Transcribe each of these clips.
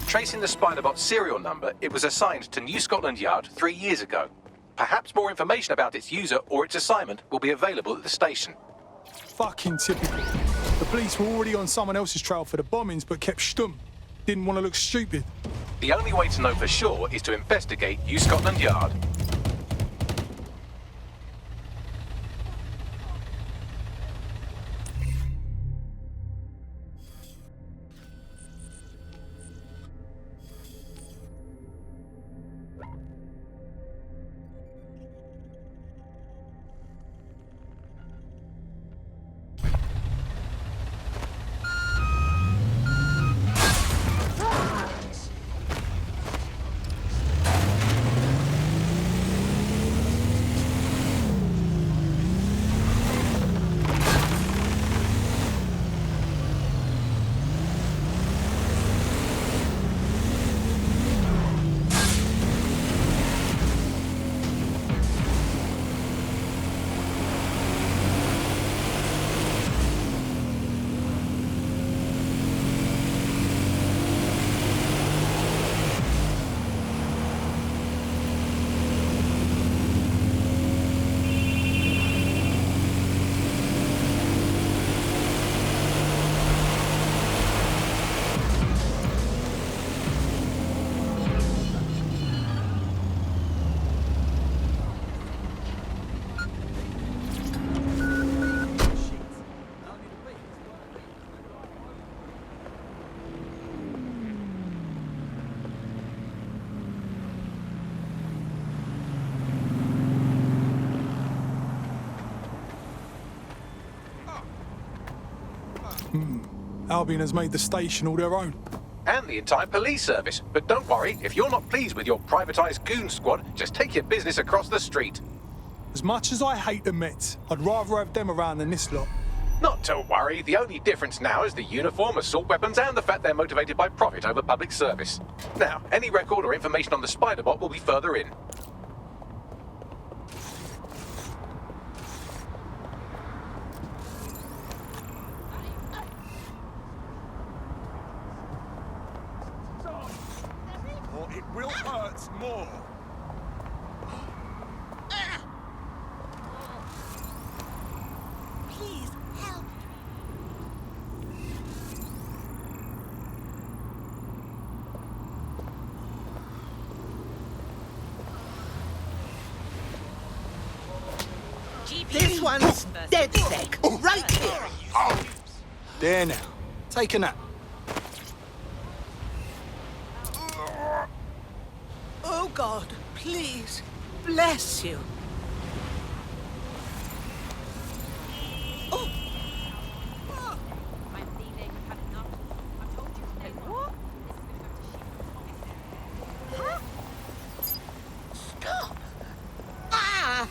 Tracing the spiderbot's serial number, it was assigned to New Scotland Yard 3 years ago. Perhaps more information about its user or its assignment will be available at the station. Fucking typical. The police were already on someone else's trail for the bombings, but kept stum. Didn't want to look stupid. The only way to know for sure is to investigate New Scotland Yard. Albion has made the station all their own. And the entire police service. But don't worry, if you're not pleased with your privatised goon squad, just take your business across the street. As much as I hate the Mets, I'd rather have them around than this lot. Not to worry, the only difference now is the uniform, assault weapons, and the fact they're motivated by profit over public service. Now, any record or information on the spiderbot will be further in. It will hurt more. Please, help. This one's dead sick. Right here. There now. Take a nap. Oh, God, please. Bless you. Oh. I'm leaving. I've had enough. I told you to know what? Huh? Stop. Ah!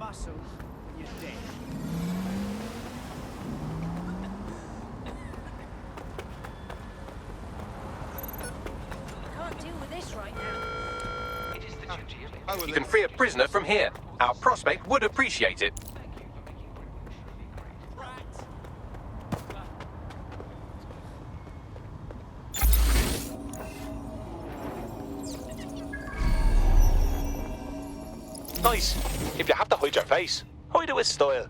muscle and you're dead. Can't deal with this right now. You can free a prisoner from here. Our prospect would appreciate it. Nice. If you have to hide your face, hide it with style.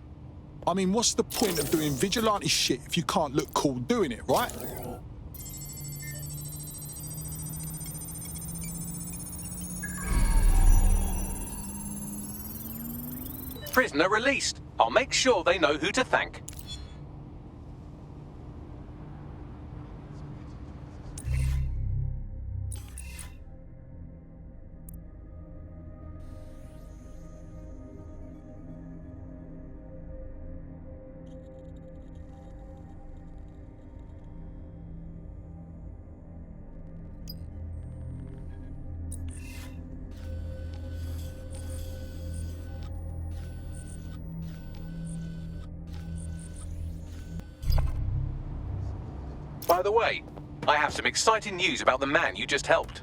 I mean, what's the point of doing vigilante shit if you can't look cool doing it, right? Prisoner released. I'll make sure they know who to thank. By the way, I have some exciting news about the man you just helped.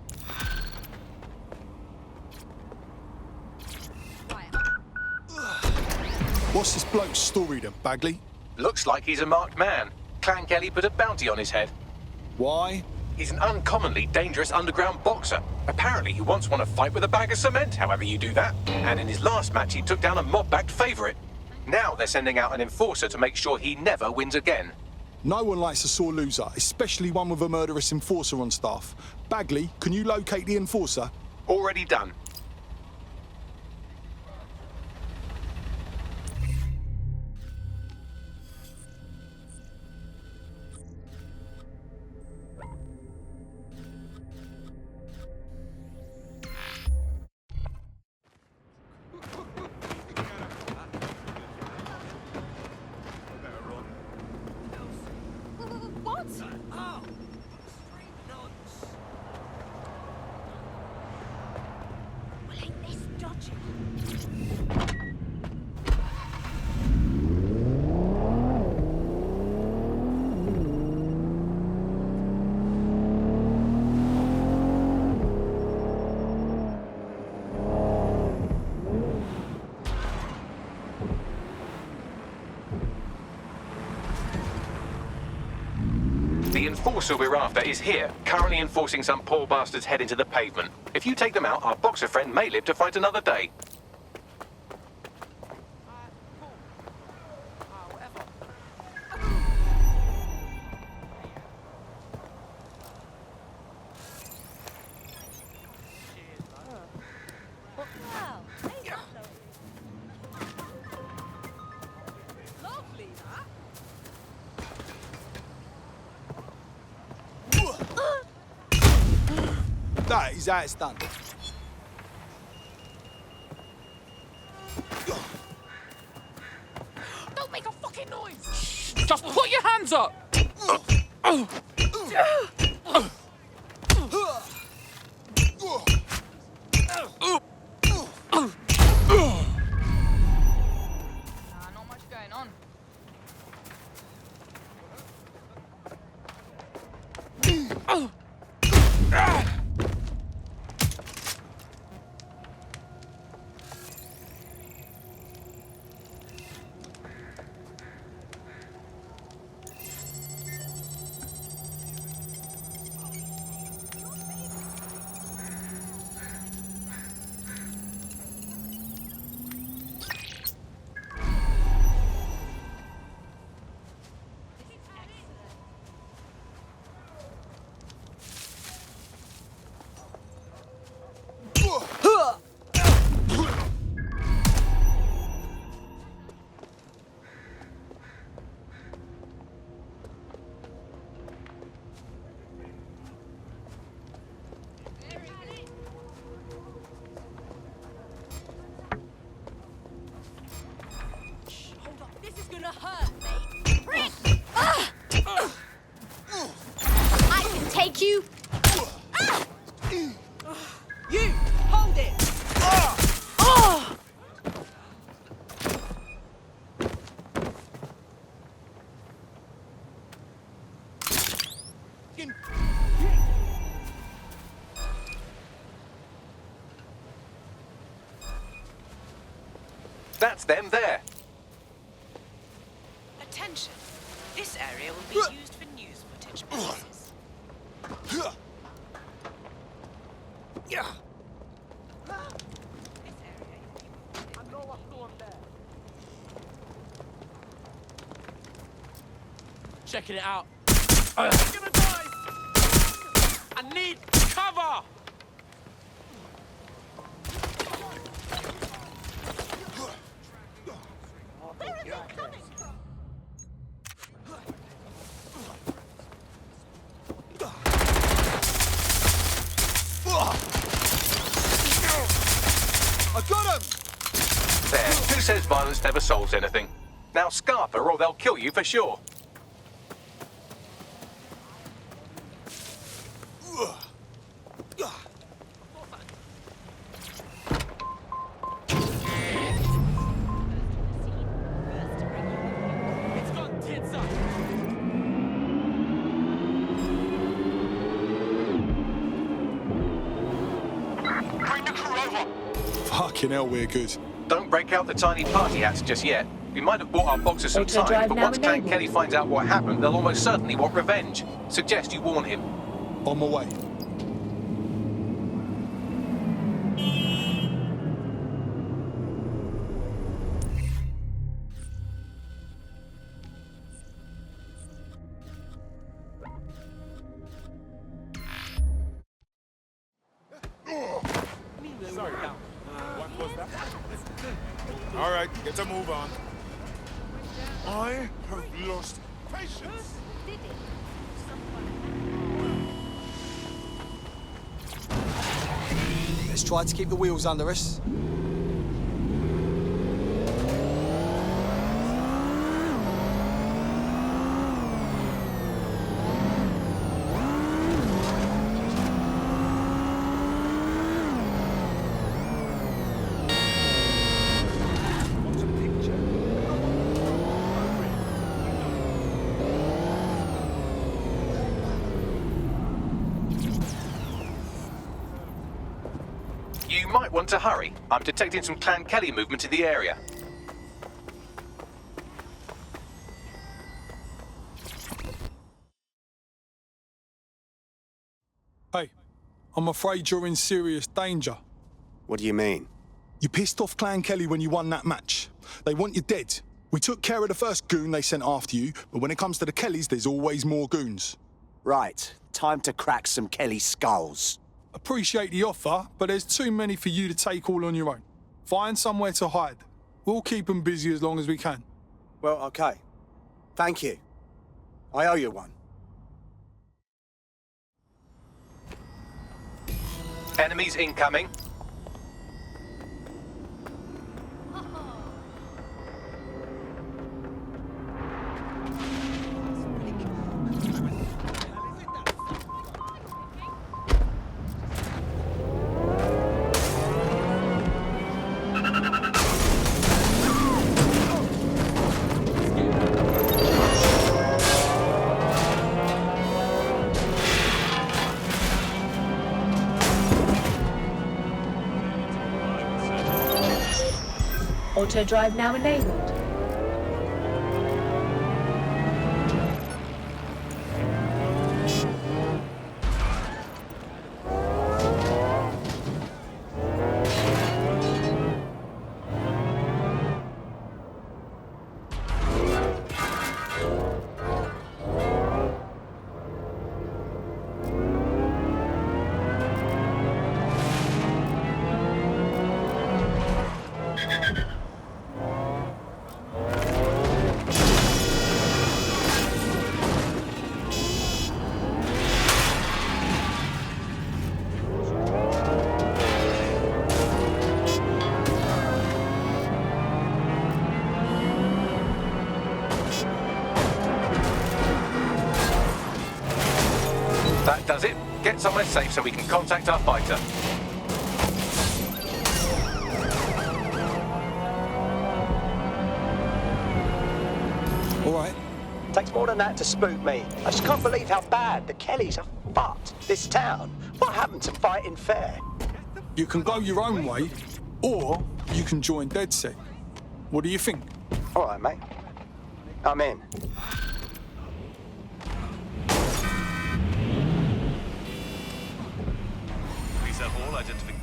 What's this bloke's story then, Bagley? Looks like he's a marked man. Clan Kelly put a bounty on his head. Why? He's an uncommonly dangerous underground boxer. Apparently he once won a fight with a bag of cement, however you do that. And in his last match he took down a mob-backed favourite. Now they're sending out an enforcer to make sure he never wins again. No one likes a sore loser, especially one with a murderous enforcer on staff. Bagley, can you locate the enforcer? Already done. What? Oh! 3 nuts. Well, ain't this dodgy? The enforcer we're after is here, currently enforcing some poor bastard's head into the pavement. If you take them out, our boxer friend may live to fight another day. Wow, ain't that lovely, that? That is how it's done. Don't make a fucking noise! Just put your hands up! Not much going on. That's them there. Attention. This area will be used for news footage purposes. Checking it out. I need cover! I got him! There. Who says violence never solves anything? Now scarper or they'll kill you for sure. It's got tits up. Bring the crew over! Fucking hell, we're good. Don't break out the tiny party hats just yet. We might have bought our boxers some Auto time, drive but now once Clan enabled. Kelly finds out what happened, they'll almost certainly want revenge. Suggest you warn him. On my way. All right, get a move on. I have lost patience. Let's try to keep the wheels under us. You might want to hurry. I'm detecting some Clan Kelly movement in the area. Hey, I'm afraid you're in serious danger. What do you mean? You pissed off Clan Kelly when you won that match. They want you dead. We took care of the first goon they sent after you, but when it comes to the Kellys, there's always more goons. Right, time to crack some Kelly skulls. Appreciate the offer, but there's too many for you to take all on your own. Find somewhere to hide. We'll keep them busy as long as we can. Well, okay. Thank you. I owe you one. Enemies incoming. Auto drive now enabled. That does it. Get somewhere safe so we can contact our fighter. All right. Takes more than that to spook me. I just can't believe how bad the Kellys have fucked this town. What happened to fighting fair? You can go your own way, or you can join Dead Set. What do you think? All right, mate. I'm in. Please have all identification.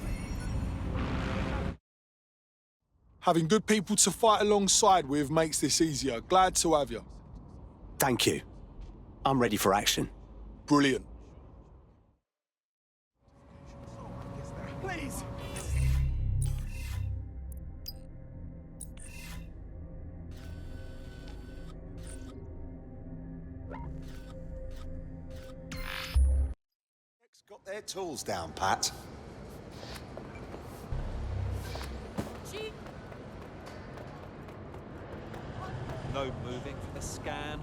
Having good people to fight alongside with makes this easier. Glad to have you. Thank you. I'm ready for action. Brilliant. Please. Got their tools down, Pat. Gee, No moving for the scan.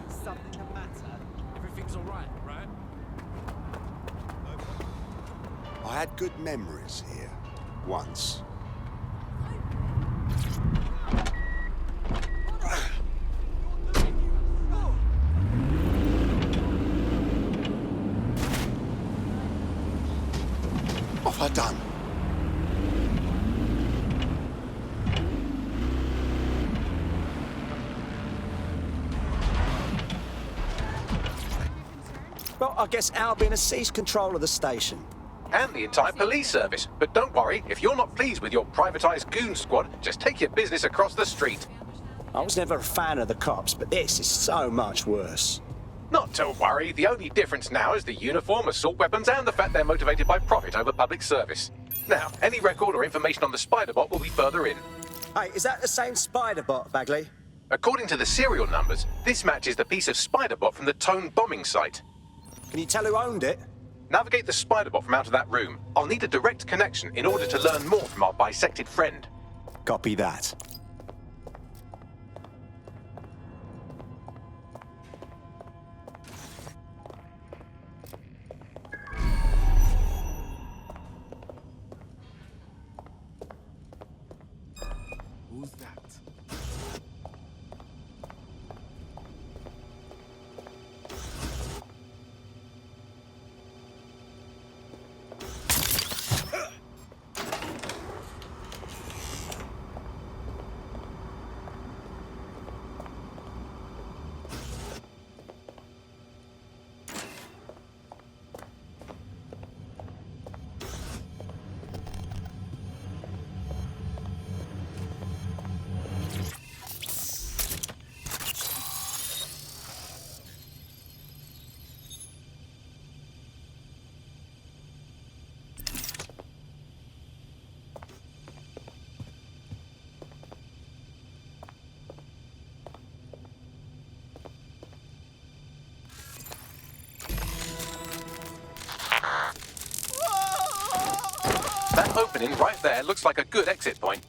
Something the matter. Everything's all right, right? I had good memories here. Once. What have I done? Well, I guess Albion has seized control of the station. And the entire police service. But don't worry, if you're not pleased with your privatized goon squad, just take your business across the street. I was never a fan of the cops, but this is so much worse. Not to worry, the only difference now is the uniform, assault weapons, and the fact they're motivated by profit over public service. Now, any record or information on the spiderbot will be further in. Hey, is that the same spiderbot, Bagley? According to the serial numbers, this matches the piece of spiderbot from the Tone bombing site. Can you tell who owned it? Navigate the spiderbot from out of that room. I'll need a direct connection in order to learn more from our bisected friend. Copy that. Who's that? That opening right there looks like a good exit point.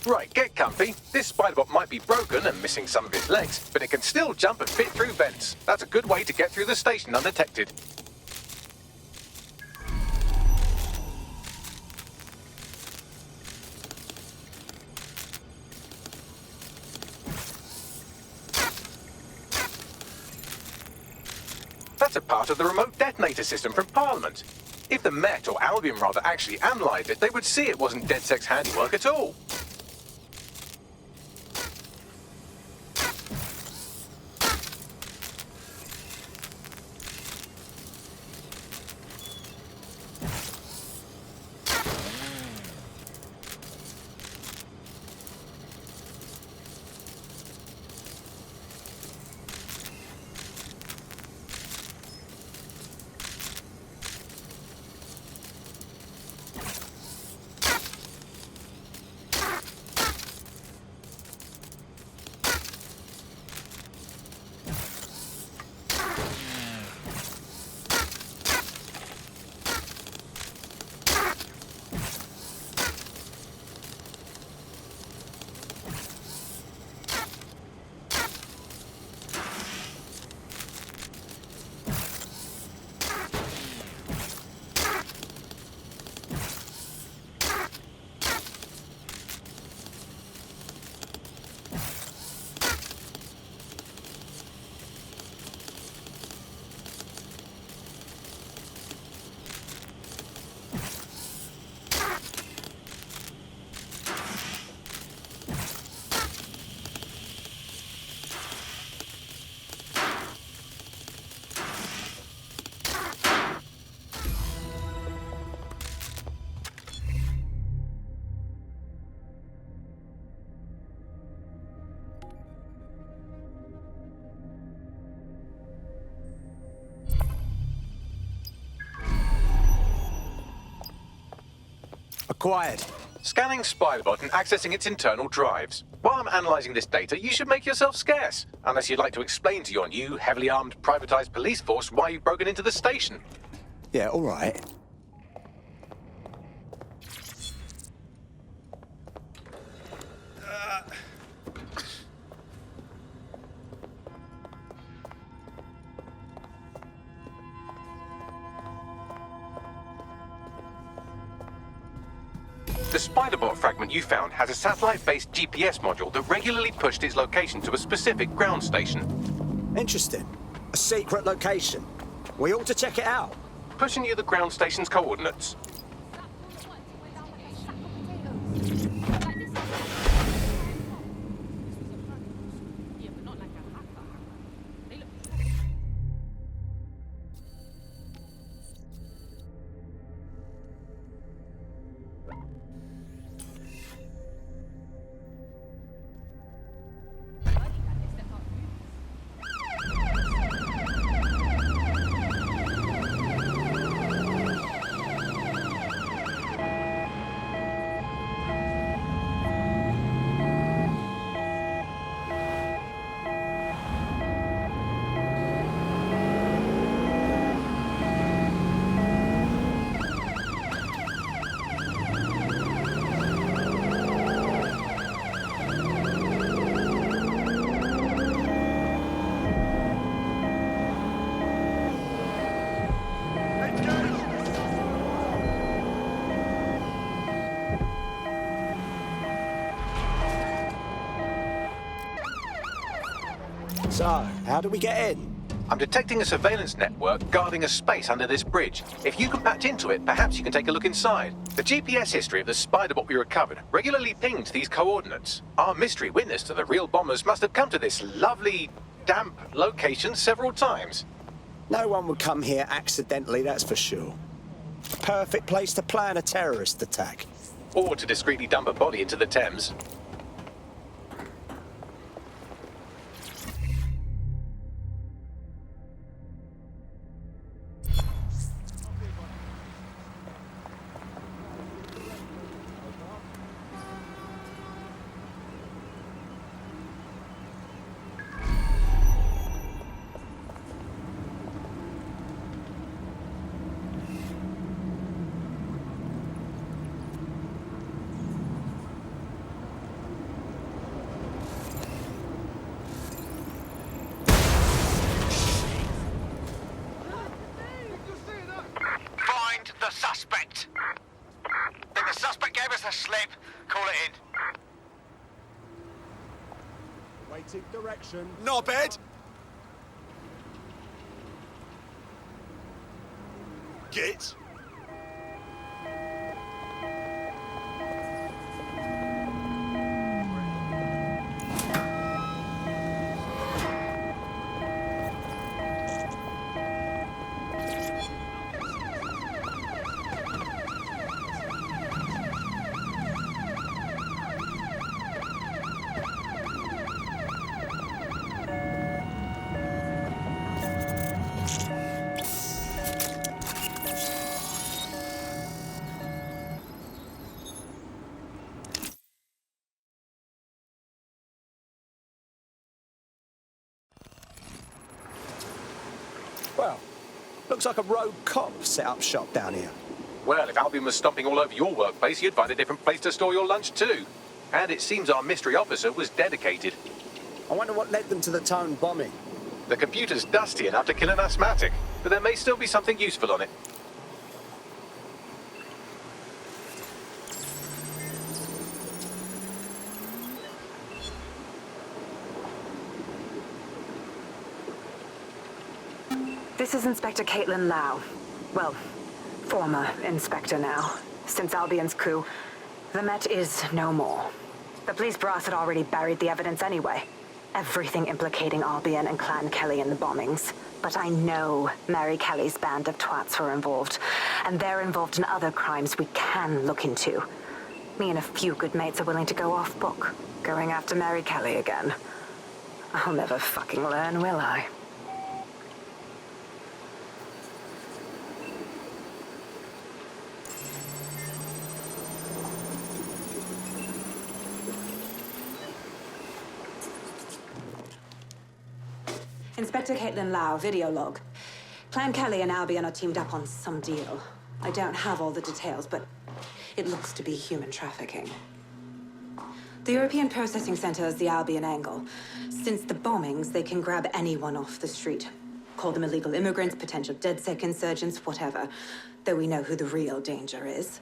Right, get comfy. This spiderbot might be broken and missing some of its legs, but it can still jump and fit through vents. That's a good way to get through the station undetected. That's a part of the remote detonator system from Parliament. If the Met, or Albion rather, actually analysed it, they would see it wasn't DedSec's handiwork at all. Acquired. Scanning spiderbot and accessing its internal drives. While I'm analysing this data, you should make yourself scarce. Unless you'd like to explain to your new, heavily armed, privatised police force why you've broken into the station. Yeah, all right. The spiderbot fragment you found has a satellite-based GPS module that regularly pushed its location to a specific ground station. Interesting. A secret location. We ought to check it out. Pushing you the ground station's coordinates. So, how do we get in? I'm detecting a surveillance network guarding a space under this bridge. If you can patch into it, perhaps you can take a look inside. The GPS history of the spiderbot we recovered regularly pinged these coordinates. Our mystery witness to the real bombers must have come to this lovely, damp location several times. No one would come here accidentally, that's for sure. Perfect place to plan a terrorist attack. Or to discreetly dump a body into the Thames. The suspect. Think the suspect gave us a slip. Call it in. Waiting direction. Knobhead! Git! Well, looks like a rogue cop set up shop down here. Well, if Albion was stomping all over your workplace, you'd find a different place to store your lunch too. And it seems our mystery officer was dedicated. I wonder what led them to the Tone bombing. The computer's dusty enough to kill an asthmatic, but there may still be something useful on it. This is Inspector Caitlin Lau. Well, former inspector now. Since Albion's coup, the Met is no more. The police brass had already buried the evidence anyway. Everything implicating Albion and Clan Kelly in the bombings. But I know Mary Kelly's band of twats were involved, and they're involved in other crimes we can look into. Me and a few good mates are willing to go off book, going after Mary Kelly again. I'll never fucking learn, will I? Inspector Caitlin Lau, video log. Clan Kelly and Albion are teamed up on some deal. I don't have all the details, but it looks to be human trafficking. The European Processing Center is the Albion angle. Since the bombings, they can grab anyone off the street. Call them illegal immigrants, potential DedSec insurgents, whatever. Though we know who the real danger is.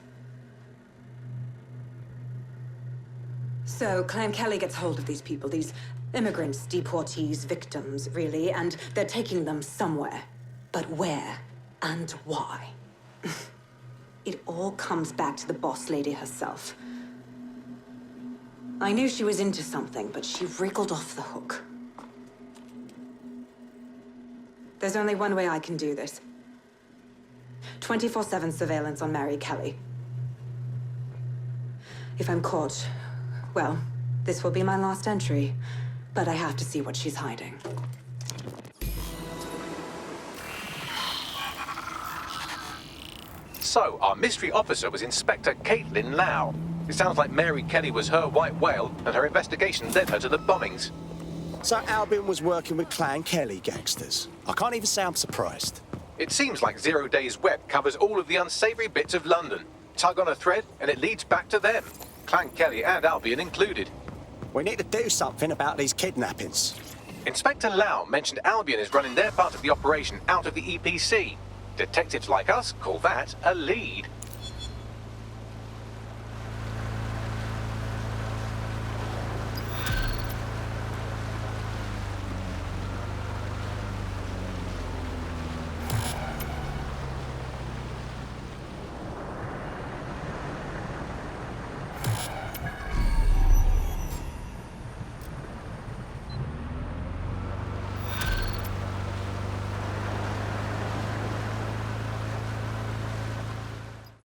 So, Clan Kelly gets hold of these people, these immigrants, deportees, victims, really, and they're taking them somewhere. But where and why? It all comes back to the boss lady herself. I knew she was into something, but she wriggled off the hook. There's only one way I can do this. 24/7 surveillance on Mary Kelly. If I'm caught, well, this will be my last entry. But I have to see what she's hiding. So, our mystery officer was Inspector Caitlin Lau. It sounds like Mary Kelly was her white whale, and her investigation led her to the bombings. So Albion was working with Clan Kelly gangsters. I can't even say I'm surprised. It seems like 0 Days Web covers all of the unsavory bits of London. Tug on a thread, and it leads back to them. Clan Kelly and Albion included. We need to do something about these kidnappings. Inspector Lau mentioned Albion is running their part of the operation out of the EPC. Detectives like us call that a lead.